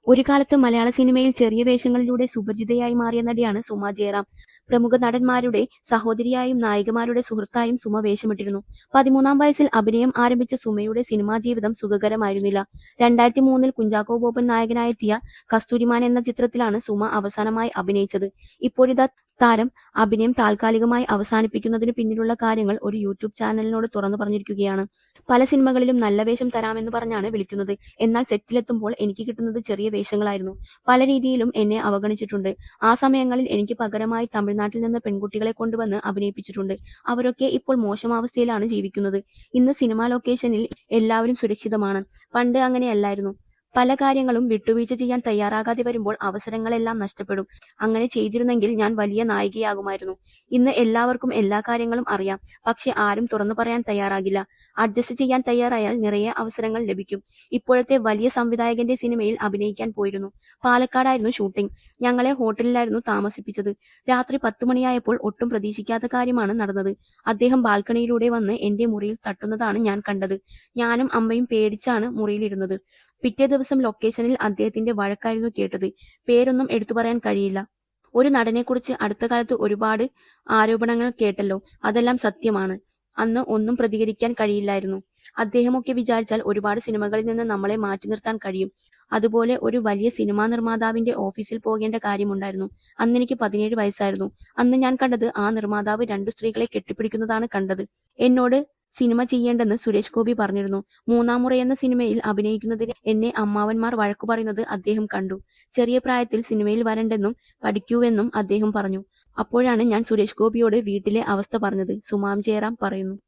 ഒരു കാലത്ത് മലയാള സിനിമയിൽ ചെറിയ വേഷങ്ങളിലൂടെ സുപരിചിതയായി മാറിയ നടിയാണ് സുമ ജയറാം. പ്രമുഖ നടന്മാരുടെ സഹോദരിയായും നായികമാരുടെ സുഹൃത്തായും സുമ വേഷമിട്ടിരുന്നു. 13-ാം വയസ്സിൽ അഭിനയം ആരംഭിച്ച സുമയുടെ സിനിമാ ജീവിതം സുഖകരമായിരുന്നില്ല. 2003-ൽ കുഞ്ചാക്കോ ബോബൻ നായകനായെത്തിയ കസ്തൂരിമാൻ എന്ന ചിത്രത്തിലാണ് സുമ അവസാനമായി അഭിനയിച്ചത്. ഇപ്പോഴിതാ താരം അഭിനയം താൽക്കാലികമായി അവസാനിപ്പിക്കുന്നതിന് പിന്നിലുള്ള കാര്യങ്ങൾ ഒരു യൂട്യൂബ് ചാനലിനോട് തുറന്നു പറഞ്ഞിരിക്കുകയാണ്. പല സിനിമകളിലും നല്ല വേഷം തരാമെന്ന് പറഞ്ഞാണ് വിളിക്കുന്നത്. എന്നാൽ സെറ്റിലെത്തുമ്പോൾ എനിക്ക് കിട്ടുന്നത് ചെറിയ വേഷങ്ങളായിരുന്നു. പല രീതിയിലും എന്നെ അവഗണിച്ചിട്ടുണ്ട്. ആ സമയങ്ങളിൽ എനിക്ക് പകരമായി തമിഴ്നാട്ടിൽ നിന്ന് പെൺകുട്ടികളെ കൊണ്ടുവന്ന് അഭിനയിപ്പിച്ചിട്ടുണ്ട്. അവരൊക്കെ ഇപ്പോൾ മോശം അവസ്ഥയിലാണ് ജീവിക്കുന്നത്. ഇന്ന് സിനിമാ ലൊക്കേഷനിൽ എല്ലാവരും സുരക്ഷിതമാണ്. പണ്ട് അങ്ങനെയല്ലായിരുന്നു. പല കാര്യങ്ങളും വിട്ടുവീഴ്ച ചെയ്യാൻ തയ്യാറാകാതെ വരുമ്പോൾ അവസരങ്ങളെല്ലാം നഷ്ടപ്പെടും. അങ്ങനെ ചെയ്തിരുന്നെങ്കിൽ ഞാൻ വലിയ നായികയാകുമായിരുന്നു. ഇന്ന് എല്ലാവർക്കും എല്ലാ കാര്യങ്ങളും അറിയാം. പക്ഷെ ആരും തുറന്നു പറയാൻ തയ്യാറാകില്ല. അഡ്ജസ്റ്റ് ചെയ്യാൻ തയ്യാറായാൽ നിറയെ അവസരങ്ങൾ ലഭിക്കും. ഇപ്പോഴത്തെ വലിയ സംവിധായകന്റെ സിനിമയിൽ അഭിനയിക്കാൻ പോയിരുന്നു. പാലക്കാടായിരുന്നു ഷൂട്ടിംഗ്. ഞങ്ങളെ ഹോട്ടലിലായിരുന്നു താമസിപ്പിച്ചത്. രാത്രി 10 മണിയായപ്പോൾ ഒട്ടും പ്രതീക്ഷിക്കാത്ത കാര്യമാണ് നടന്നത്. അദ്ദേഹം ബാൽക്കണിയിലൂടെ വന്ന് എന്റെ മുറിയിൽ തട്ടുന്നതാണ് ഞാൻ കണ്ടത്. ഞാനും അമ്മയും പേടിച്ചാണ് മുറിയിലിരുന്നത്. പിറ്റേ ദിവസം ലൊക്കേഷനിൽ അദ്ദേഹത്തിന്റെ വഴക്കായിരുന്നു കേട്ടത്. പേരൊന്നും എടുത്തു പറയാൻ കഴിയില്ല. ഒരു നടനെക്കുറിച്ച് അടുത്ത കാലത്ത് ഒരുപാട് ആരോപണങ്ങൾ കേട്ടല്ലോ. അതെല്ലാം സത്യമാണ്. അന്ന് ഒന്നും പ്രതികരിക്കാൻ കഴിയില്ലായിരുന്നു. അദ്ദേഹമൊക്കെ വിചാരിച്ചാൽ ഒരുപാട് സിനിമകളിൽ നിന്ന് നമ്മളെ മാറ്റി നിർത്താൻ കഴിയും. അതുപോലെ ഒരു വലിയ സിനിമാ നിർമ്മാതാവിന്റെ ഓഫീസിൽ പോകേണ്ട കാര്യമുണ്ടായിരുന്നു. അന്നെനിക്ക് 17 വയസ്സായിരുന്നു. അന്ന് ഞാൻ കണ്ടത് ആ നിർമ്മാതാവ് 2 സ്ത്രീകളെ കെട്ടിപ്പിടിക്കുന്നതാണ് കണ്ടത്. എന്നോട് സിനിമ ചെയ്യേണ്ടെന്ന് സുരേഷ് ഗോപി പറഞ്ഞിരുന്നു. 3-ാം മുറ എന്ന സിനിമയിൽ അഭിനയിക്കുന്നതിന് എന്നെ അമ്മാവന്മാർ വഴക്കു പറയുന്നത് അദ്ദേഹം കണ്ടു. ചെറിയ പ്രായത്തിൽ സിനിമയിൽ വരണ്ടെന്നും പഠിക്കൂവെന്നും അദ്ദേഹം പറഞ്ഞു. അപ്പോഴാണ് ഞാൻ സുരേഷ് ഗോപിയോട് വീട്ടിലെ അവസ്ഥ പറഞ്ഞത്. സുമാം ജയറാം പറയുന്നു.